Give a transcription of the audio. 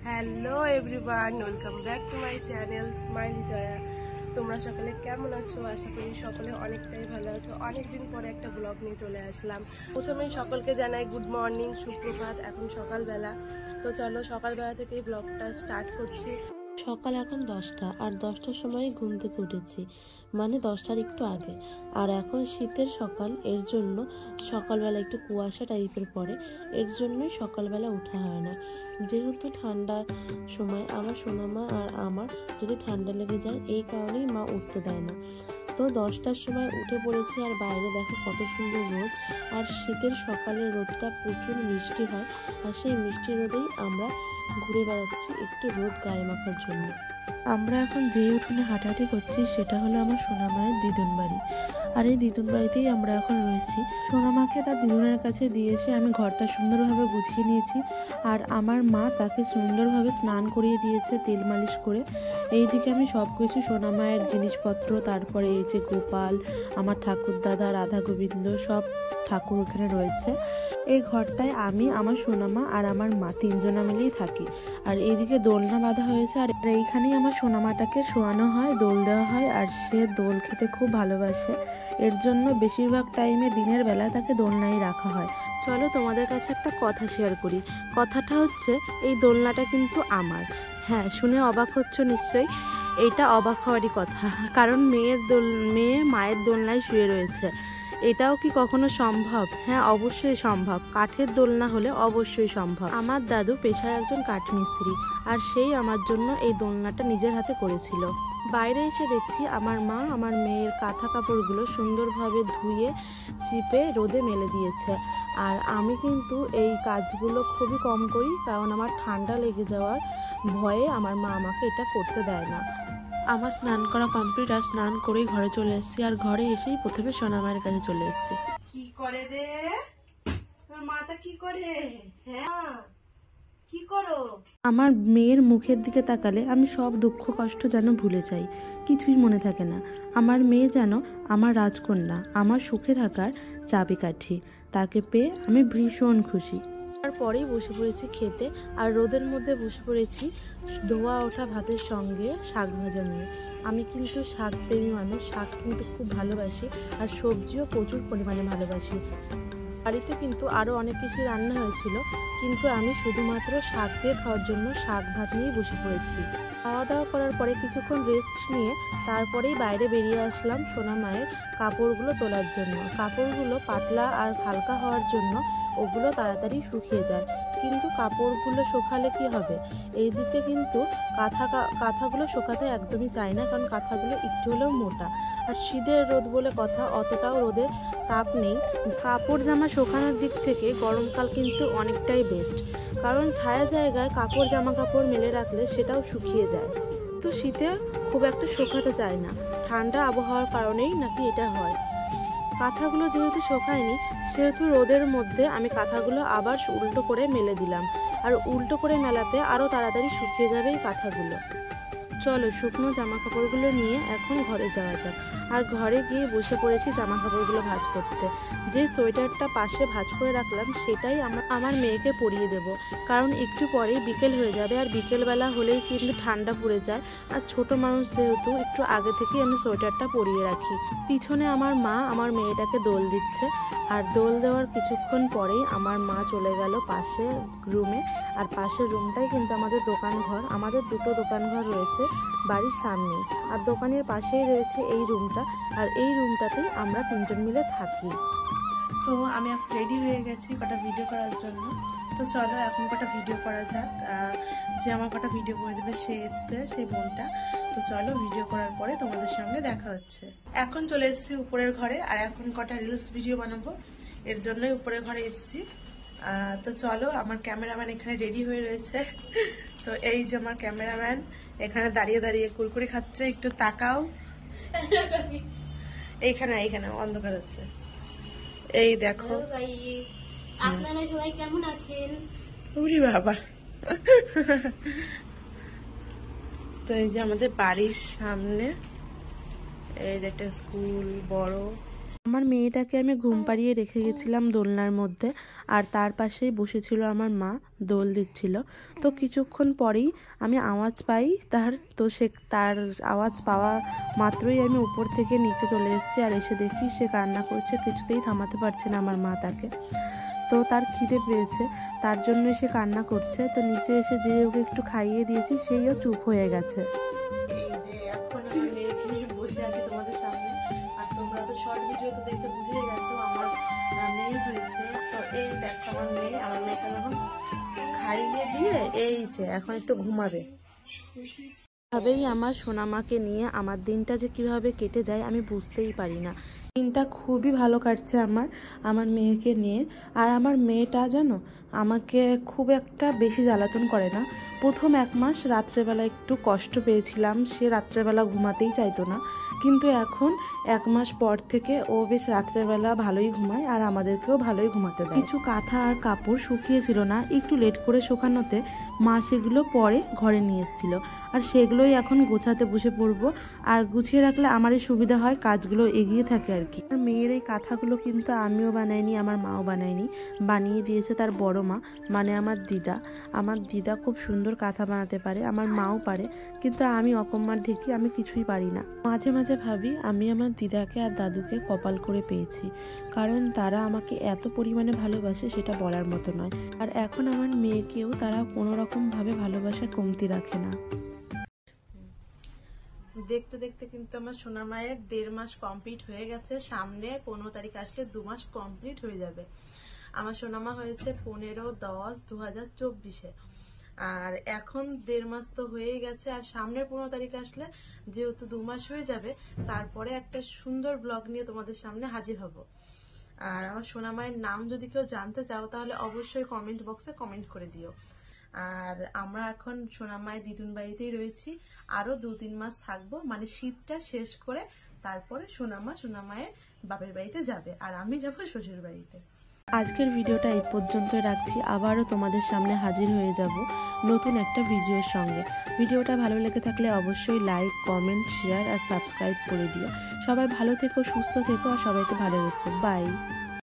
Hello everyone, welcome back to my channel Smiley Joya. তোমরা সকলে কেমন আছো? আশা করি সকলে অনেকটাই ভালো আছো। অনেকদিন পরে একটা ব্লগ নিয়ে চলে আসলাম। প্রথমেই সকলকে জানাই গুড মর্নিং, সুপ্রভাত। এখন সকালবেলা, তো চলো সকালবেলা থেকেই ব্লগটা স্টার্ট করছি। সকাল এখন 10টা, আর 10টার সময় ঘুম থেকে উঠেছি, মানে 10টার একটু আগে। আর এখন শীতের সকাল, এর জন্য সকালবেলা একটু কুয়াশা টাইপের পড়ে, এর জন্যই সকালবেলা ওঠা হয় না। যেহেতু ঠান্ডার সময় আমার সোনামা আর আমার যদি ঠান্ডা লেগে যায়, এই কারণেই মা উঠতে দেয় না। তো 10টার সময় উঠে পড়েছি, আর বাইরে দেখো কত সুন্দর রোদ। আর শীতের সকালের রোদটা প্রচুর মিষ্টি হয়, আর সেই মিষ্টি রোদেই আমরা ঘুরে বেড়াচ্ছি একটু রোদ গায়ে মাখার জন্য। আমরা এখন যে উঠোনে হাঁটাহাঁটি করছি সেটা হলো আমার সোনামায়ের দিদুন বাড়ি। আর এই দিদুন বাড়িতেই আমরা এখন রয়েছি। সোনামাকে তার দিদুনের কাছে দিয়ে এসে আমি ঘরটা সুন্দরভাবে গুছিয়ে নিয়েছি, আর আমার মা তাকে সুন্দরভাবে স্নান করিয়ে দিয়েছে তেল মালিশ করে। এইদিকে আমি সব কিছু সোনামায়ের জিনিসপত্র, তারপরে এই যে গোপাল, আমার ঠাকুর দাদা, রাধা গোবিন্দ, সব ঠাকুর ওখানে রয়েছে। এই ঘরটায় আমি, আমার সোনামা আর আমার মা তিনজনা মিলেই থাকি। আর এইদিকে দোলনা বাঁধা হয়েছে, আর এইখানেই আমার সোনামাটাকে শোয়ানো হয়, দোল দেওয়া হয়। আর সে দোল খেতে খুব ভালোবাসে, এর জন্য বেশিরভাগ টাইমে দিনের বেলায় তাকে দোলনায় রাখা হয়। চলো তোমাদের কাছে একটা কথা শেয়ার করি। কথাটা হচ্ছে, এই দোলনাটা কিন্তু আমার। হ্যাঁ, শুনে অবাক হচ্ছ নিশ্চয়ই। এইটা অবাক হওয়ারই কথা, কারণ মেয়ে মায়ের দোলনায় শুয়ে রয়েছে। এটাও কি কখনো সম্ভব? হ্যাঁ, অবশ্যই সম্ভব। কাঠের দোলনা হলে অবশ্যই সম্ভব। আমার দাদু পেশায় একজন কাঠমিস্ত্রি, আর সেই আমার জন্য এই দোলনাটা নিজের হাতে করেছিল। বাইরে এসে দেখছি আমার মা আমার মেয়ের কাঁথা কাপড়গুলো সুন্দরভাবে ধুয়ে চিপে রোদে মেলে দিয়েছে। আর আমি কিন্তু এই কাজগুলো খুবই কম করি, কারণ আমার ঠান্ডা লেগে যাওয়ার ভয়ে আমার মা আমাকে এটা করতে দেয় না। আমার স্নান করা কমপ্লিট, আর স্নান করেই ঘরে চলে এসেছি। আর ঘরে এসেই প্রথমে সোনামায়ের কাছে চলে এসেছি। কি করে রে তোর মাটা? কি করে? হ্যাঁ, কি করো? আমার মেয়ের মুখের দিকে তাকালে আমি সব দুঃখ কষ্ট যেন ভুলে যাই, কিছুই মনে থাকে না। আমার মেয়ে যেন আমার রাজকন্যা, আমার সুখে থাকার চাবিকাঠি। তাকে পেয়ে আমি ভীষণ খুশি। তারপরেই বসে পড়েছি খেতে, আর রোদের মধ্যে বসে পড়েছি ধোয়া ওঠা ভাতের সঙ্গে শাক ভাজা নিয়ে। আমি কিন্তু শাক প্রেমী মানুষ, শাক কিন্তু খুব ভালোবাসি, আর সবজিও প্রচুর পরিমাণে ভালোবাসি। বাড়িতে কিন্তু আরও অনেক কিছু রান্না হয়েছিল, কিন্তু আমি শুধুমাত্র শাক দিয়ে খাওয়ার জন্য শাক ভাত নিয়েই বসে পড়েছি। খাওয়া দাওয়া করার পরে কিছুক্ষণ রেস্ট নিয়ে তারপরেই বাইরে বেরিয়ে আসলাম সোনামায়ের কাপড়গুলো তোলার জন্য। কাপড়গুলো পাতলা আর হালকা হওয়ার জন্য ওগুলো তাড়াতাড়ি শুকিয়ে যায়, কিন্তু কাপড়গুলো শুকালে কি হবে? এইদিকে কিন্তু কাঁথাগুলো শুকাতে একদমই চায় না, কারণ কাঁথাগুলো একটু হলেও মোটা। আর শীতের রোদ বলে কথা, অতটাও রোদের তাপ নেই। কাপড় জামা শুকানোর দিক থেকে গরমকাল কিন্তু অনেকটাই বেস্ট, কারণ ছায়া জায়গায় কাপড় জামা কাপড় মেলে রাখলে সেটাও শুকিয়ে যায়। তো শীতে খুব একটা শুকাতে চায় না, ঠান্ডা আবহাওয়ার কারণেই নাকি এটা হয়। কাঁথাগুলো যেহেতু শুকায়নি, সেহেতু রোদের মধ্যে আমি কাঁথাগুলো আবার উল্টো করে মেলে দিলাম, আর উল্টো করে মেলাতে আরও তাড়াতাড়ি শুকিয়ে যাবে এই কাঁথাগুলো। চলো শুকনো জামা কাপড়গুলো নিয়ে এখন ঘরে যাওয়া যাক। আর ঘরে গিয়ে বসে পড়েছি জামা কাপড়গুলো ভাঁজ করতে। যে সোয়েটারটা পাশে ভাঁজ করে রাখলাম সেটাই আমার মেয়েকে পরিয়ে দেব, কারণ একটু পরেই বিকেল হয়ে যাবে, আর বিকেলবেলা হলেই কিন্তু ঠান্ডা পড়ে যায়। আর ছোট মানুষ যেহেতু, একটু আগে থেকেই আমি সোয়েটারটা পরিয়ে রাখি। পিছনে আমার মা আমার মেয়েটাকে দোল দিচ্ছে, আর দোল দেওয়ার কিছুক্ষণ পরেই আমার মা চলে গেল পাশের রুমে। আর পাশের রুমটাই কিন্তু আমাদের দোকান ঘর। আমাদের দুটো দোকান ঘর রয়েছে বাড়ির সামনে, আর দোকানের পাশেই রয়েছে এই রুমটা, আর এই রুমটাতেই আমরা তিনজন মিলে থাকি। তো আমি এখন রেডি হয়ে গেছি কটা ভিডিও করার জন্য। তো চলো এখন কটা ভিডিও করা যাক। যে আমার কটা ভিডিও করে দেবে সে এসছে, সেই বোনটা। তো চলো ভিডিও করার পরে তোমাদের সঙ্গে দেখা হচ্ছে। এখন চলে এসেছি উপরের ঘরে, আর এখন কটা রিলস ভিডিও বানাবো, এর জন্যই উপরের ঘরে এসেছি। তো চলো, আমার ক্যামেরাম্যান এখানে রেডি হয়ে রয়েছে। তো এই যে আমার ক্যামেরাম্যান এখানে দাঁড়িয়ে দাঁড়িয়ে কুরকুরি খাচ্ছে, একটু তাকাও। এইখানে অন্ধকার হচ্ছে, এই দেখো। আপনারা সবাই কেমন আছেন? উরি বাবা। তো এই যে আমাদের বাড়ির সামনে এই যে একটা স্কুল বড়, আমার মেয়েটাকে আমি ঘুম পাড়িয়ে রেখে গেছিলাম দোলনার মধ্যে, আর তার পাশেই বসেছিল আমার মা, দোল দিচ্ছিল। তো কিছুক্ষণ পরেই আমি আওয়াজ পাই তার আওয়াজ পাওয়া মাত্রই আমি উপর থেকে নিচে চলে এসেছি, আর এসে দেখি সে কান্না করছে, কিছুতেই থামাতে পারছে না আমার মা তাকে। তো তার খিদে পেয়েছে, তার জন্য সে কান্না করছে। তো নিচে এসে যে ওকে একটু খাইয়ে দিয়েছি, সেইও চুপ হয়ে গেছে। এই যে এখন আমি মেয়েকে নিয়ে বসে আছি তোমাদের সামনে, আর তোমরা তো শর্ট ভিডিও তো দেখে বুঝেই গেছো আমার মেয়ে হয়েছে। তো এই দেখো আমার মেয়েকে এখন খাইয়ে দিয়ে এই যে এখন একটু ঘুমাবে। ভাবেই আমার সোনামাকে নিয়ে আমার দিনটা যে কিভাবে কেটে যায় আমি বুঝতেই পারি না। দিনটা খুবই ভালো কাটছে আমার মেয়েকে নিয়ে। আর আমার মেয়েটা জানো আমাকে খুব একটা বেশি জ্বালাতন করে না। প্রথম 1 মাস রাত্রেবেলা একটু কষ্ট পেয়েছিলাম, সে রাত্রেবেলা ঘুমাতেই চাইতো না, কিন্তু এখন 1 মাস পর থেকে ও বেশ রাত্রেবেলা ভালোই ঘুমায়, আর আমাদেরকেও ভালোই ঘুমাতে দেয়। কিছু কাঁথা আর কাপড় শুকিয়েছিল না, একটু লেট করে শুকানোতে মা সেগুলো পরে ঘরে নিয়ে এসেছিল, আর সেগুলোই এখন গোছাতে বসে পড়বো। আর গুছিয়ে রাখলে আমারই সুবিধা হয়, কাজগুলো এগিয়ে থাকে আর কি। আর মেয়ের এই কাঁথাগুলো কিন্তু আমিও বানাইনি, আমার মাও বানায়নি, বানিয়ে দিয়েছে তার বড় মা, মানে আমার দিদা। আমার দিদা খুব সুন্দর কাঁথা বানাতে পারে, আমার মাও পারে, কিন্তু আমি অকম্মার ঢেকি, আমি কিছুই পারি না। মাঝে মাঝে ভাবি আমি আমার দিদাকে আর দাদুকে কপাল করে পেয়েছি, কারণ তারা আমাকে এত পরিমাণে ভালোবাসে সেটা বলার মতো নয়। আর এখন আমার মেয়েকেও তারা কোনো রকমভাবে ভালোবাসা কমতি রাখে না। দেখতে দেখতে কিন্তু আমার সোনা মায়ের 1.5 মাস কমপ্লিট হয়ে গেছে। সামনে 15 তারিখ আসলে 2 মাস কমপ্লিট হয়ে যাবে। আমার সোনামা হয়েছে 15/10/2024-এ, আর এখন 1.5 মাস তো হয়ে গেছে। আর সামনের 15 তারিখ আসলে যেহেতু 2 মাস হয়ে যাবে, তারপরে একটা সুন্দর ব্লগ নিয়ে তোমাদের সামনে হাজির হব। আর আমার সোনামায়ের নাম যদি কেউ জানতে চাও তাহলে অবশ্যই কমেন্ট বক্সে কমেন্ট করে দিও। আর আমরা এখন সোনামায়ের দিদুন বাড়িতেই রয়েছি, আরো 2-3 মাস থাকবো, মানে শীতটা শেষ করে তারপরে সোনামায়ের বাপের বাড়িতে যাবে, আর আমি যাবো শ্বশুর বাড়িতে। আজকের ভিডিওটা এই পর্যন্তই রাখছি, আবারও তোমাদের সামনে হাজির হয়ে যাব নতুন একটা ভিডিওর সঙ্গে। ভিডিওটা ভালো লেগে থাকলে অবশ্যই লাইক, কমেন্ট, শেয়ার আর সাবস্ক্রাইব করে দিও। সবাই ভালো থেকো, সুস্থ থেকো, আর সবাইকে ভালো রেখো। বাই।